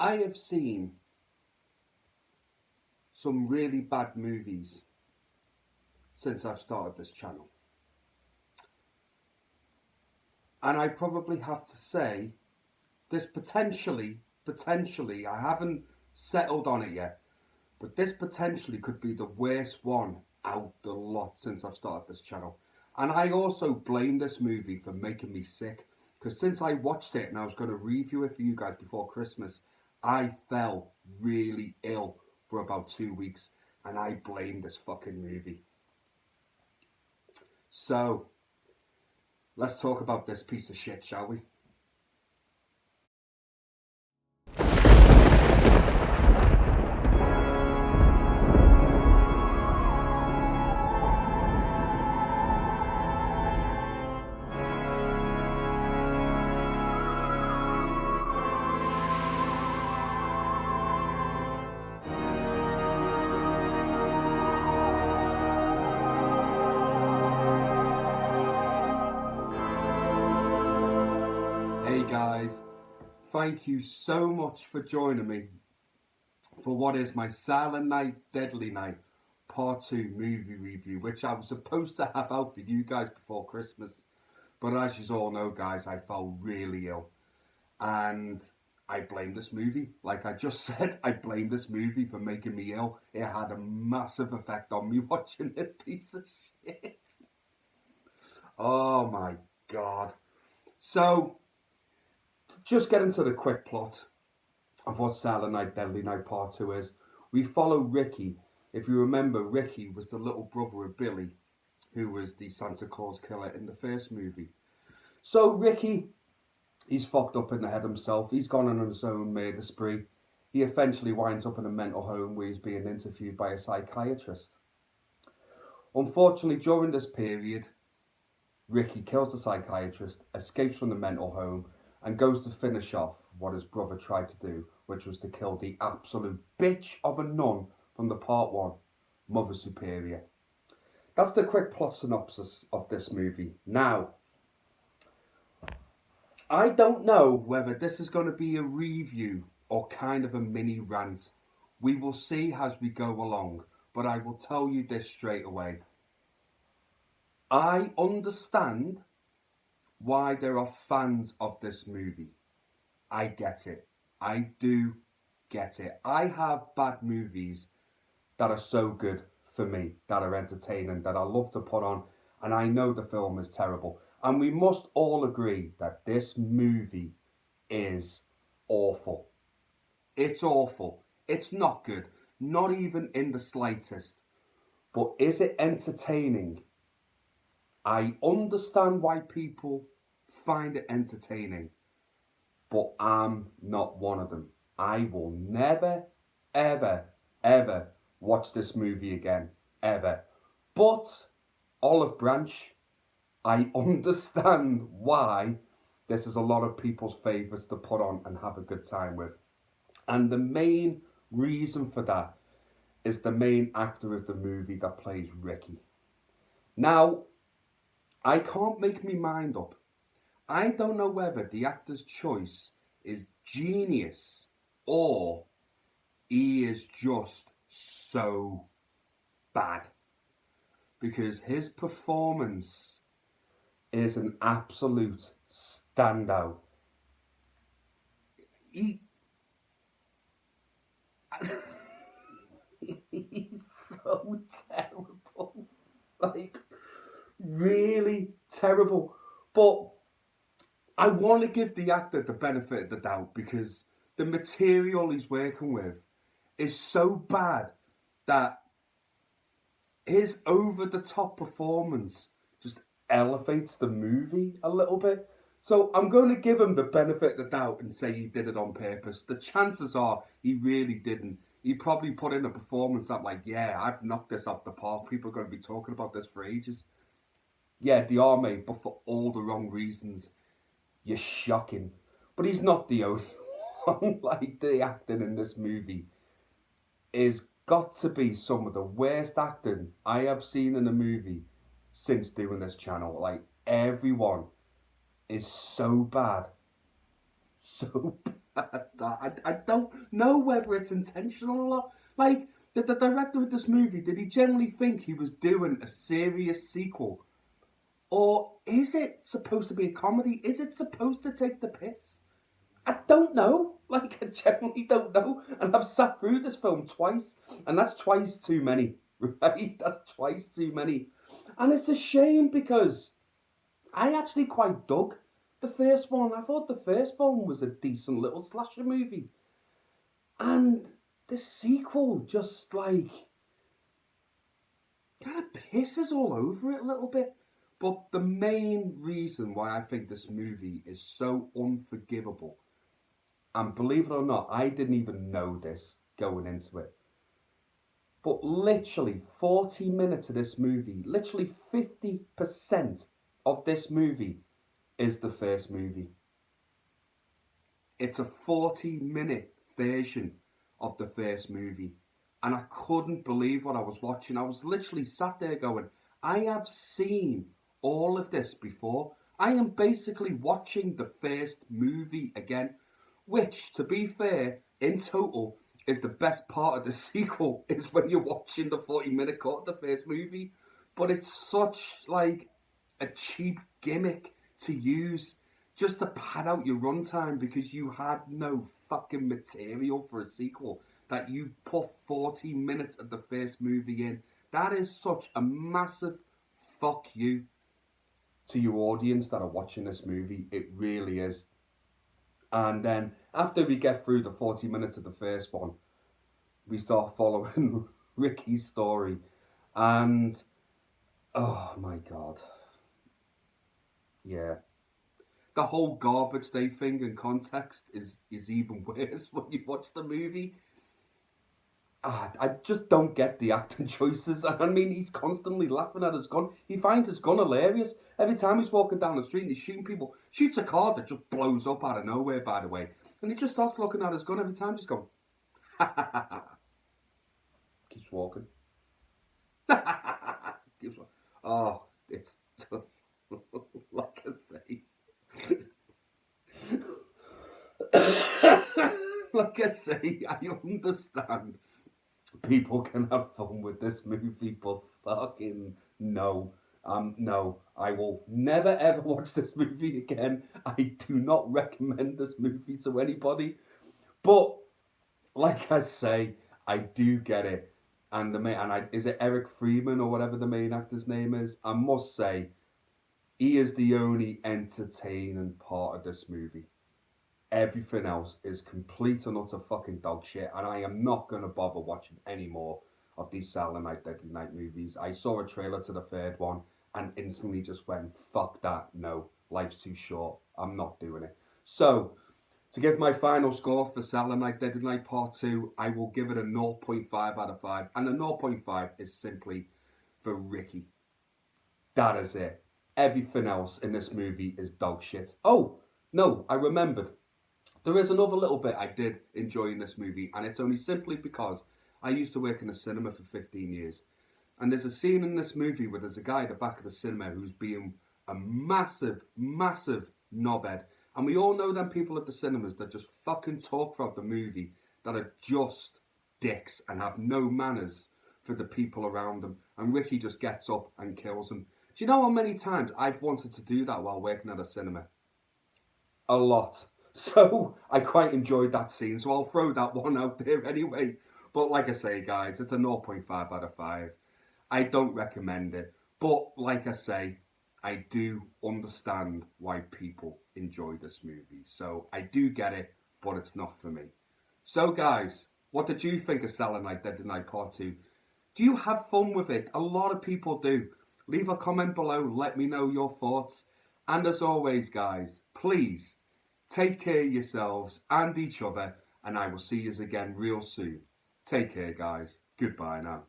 I have seen some really bad movies since I've started this channel. And I probably have to say, this potentially, I haven't settled on it yet, but this potentially could be the worst one out the lot since I've started this channel. And I also blame this movie for making me sick, because since I watched it and I was going to review it for you guys before Christmas, I fell really ill for about 2 weeks, and I blame this fucking movie. So, let's talk about this piece of shit, shall we? Hey guys, thank you so much for joining me for what is my Silent Night, Deadly Night Part 2 movie review, which I was supposed to have out for you guys before Christmas. But as you all know, guys, I fell really ill. And I blame this movie. Like I just said, I blame this movie for making me ill. It had a massive effect on me watching this piece of shit. Oh my God. So, just get into the quick plot of what Silent Night, Deadly Night Part 2 is. We follow Ricky. If you remember, Ricky was the little brother of Billy, who was the Santa Claus killer in the first movie. So Ricky, he's fucked up in the head himself. He's gone on his own murder spree. He eventually winds up in a mental home where he's being interviewed by a psychiatrist. Unfortunately, during this period, Ricky kills the psychiatrist, escapes from the mental home, and goes to finish off what his brother tried to do, which was to kill the absolute bitch of a nun from the Part 1, Mother Superior. That's the quick plot synopsis of this movie. Now, I don't know whether this is going to be a review or kind of a mini rant. We will see as we go along, but I will tell you this straight away. I understand why there are fans of this movie. I get it. I do get it. I have bad movies that are so good for me, that are entertaining, that I love to put on, and I know the film is terrible. And we must all agree that this movie is awful. It's awful. It's not good. Not even in the slightest. But is it entertaining? I understand why people find it entertaining, but I'm not one of them. I will never, ever, ever watch this movie again, ever. But Olive Branch, I understand why this is a lot of people's favourites to put on and have a good time with. And the main reason for that is the main actor of the movie that plays Ricky. Now, I can't make my mind up. I don't know whether the actor's choice is genius or he is just so bad. Because his performance is an absolute standout. He's so terrible. Like, really terrible. But I want to give the actor the benefit of the doubt because the material he's working with is so bad that his over-the-top performance just elevates the movie a little bit. So I'm going to give him the benefit of the doubt and say he did it on purpose. The chances are he really didn't. He probably put in a performance that, like, yeah, I've knocked this up the park. People are going to be talking about this for ages. Yeah, they are, mate, but for all the wrong reasons. You're shocking. But he's not the only one. Like, the acting in this movie is got to be some of the worst acting I have seen in a movie since doing this channel. Like, everyone is so bad. So I don't know whether it's intentional or not. Like, the director of this movie, did he generally think he was doing a serious sequel? Or is it supposed to be a comedy? Is it supposed to take the piss? I don't know. Like, I genuinely don't know. And I've sat through this film twice, and that's twice too many, right? That's twice too many. And it's a shame because I actually quite dug the first one. I thought the first one was a decent little slasher movie. And the sequel just like kind of pisses all over it a little bit. But the main reason why I think this movie is so unforgivable, and believe it or not, I didn't even know this going into it, but literally 40 minutes of this movie, literally 50% of this movie is the first movie. It's a 40-minute version of the first movie. And I couldn't believe what I was watching. I was literally sat there going, I have seen all of this before. I am basically watching the first movie again, which, to be fair, in total, is the best part of the sequel, is when you're watching the 40-minute cut of the first movie. But it's such, like, a cheap gimmick to use just to pad out your runtime because you had no fucking material for a sequel, that you put 40 minutes of the first movie in. That is such a massive fuck you to your audience that are watching this movie. It really is. And then after we get through the 40 minutes of the first one, we start following Ricky's story. And oh my God. Yeah. The whole garbage day thing in context is even worse when you watch the movie. I just don't get the acting choices. I mean, he's constantly laughing at his gun. He finds his gun hilarious. Every time he's walking down the street and he's shooting people, shoots a car that just blows up out of nowhere, by the way. And he just starts looking at his gun every time, just going, ha ha ha ha. Keeps walking. Keeps walking. Oh, it's, like I say. Like I say, I understand people can have fun with this movie, but fucking no. No, I will never ever watch this movie again. I do not recommend this movie to anybody. But like I say, I do get it. And is it Eric Freeman or whatever the main actor's name is? I must say, he is the only entertaining part of this movie. Everything else is complete and utter fucking dog shit, and I am not going to bother watching any more of these Silent Night, Deadly Night movies. I saw a trailer to the third one and instantly just went, fuck that, no, life's too short, I'm not doing it. So, to give my final score for Silent Night, Deadly Night Part 2, I will give it a 0.5 out of 5, and the 0.5 is simply for Ricky. That is it. Everything else in this movie is dog shit. Oh, no, I remembered. There is another little bit I did enjoy in this movie, and it's only simply because I used to work in a cinema for 15 years. And there's a scene in this movie where there's a guy at the back of the cinema who's being a massive, massive knobhead. And we all know them people at the cinemas that just fucking talk throughout the movie that are just dicks and have no manners for the people around them. And Ricky just gets up and kills them. Do you know how many times I've wanted to do that while working at a cinema? A lot. So I quite enjoyed that scene, so I'll throw that one out there anyway. But like I say, guys, it's a 0.5 out of 5. I don't recommend it. But like I say, I do understand why people enjoy this movie. So I do get it, but it's not for me. So guys, what did you think of Silent Night, Deadly Night Part 2? Do you have fun with it? A lot of people do. Leave a comment below, let me know your thoughts. And as always, guys, please take care of yourselves and each other, and I will see you again real soon. Take care, guys. Goodbye now.